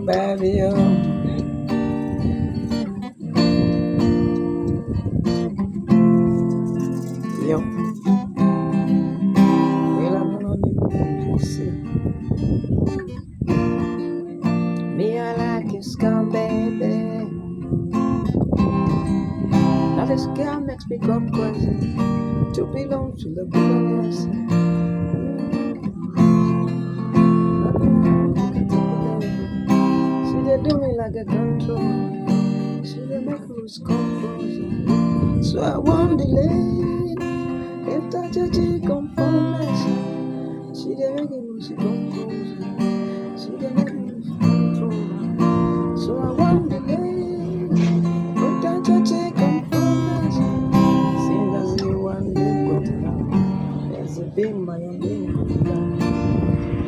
Baby, yo, well, I'm gonna see. Me, I like your scum, baby. Now this girl makes me go crazy to belong to the billionaires. She they do me like a control. She they make rules compose. So I won't delay. If that a chick conformness, she they make rules compose. She they make rules control. So I won't delay. If that a chick conformness, sing as you want to go to now. There's a big my own name.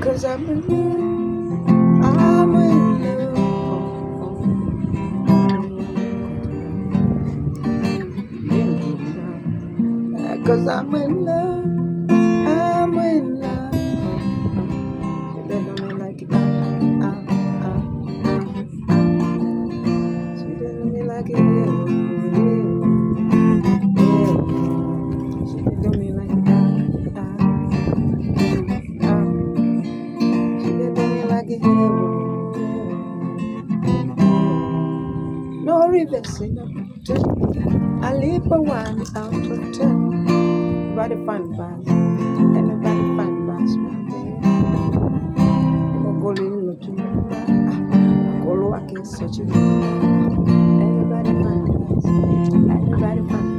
Cause I'm in love. I'm in love. Cause I'm in love, I'm in love. She didn't do me like it, She didn't do me like it, She didn't do me like it, She didn't do me like it, No reversing, no. I leave for 1 out of 10. Everybody find bars, everybody find bars, my baby. Everybody find bars, everybody find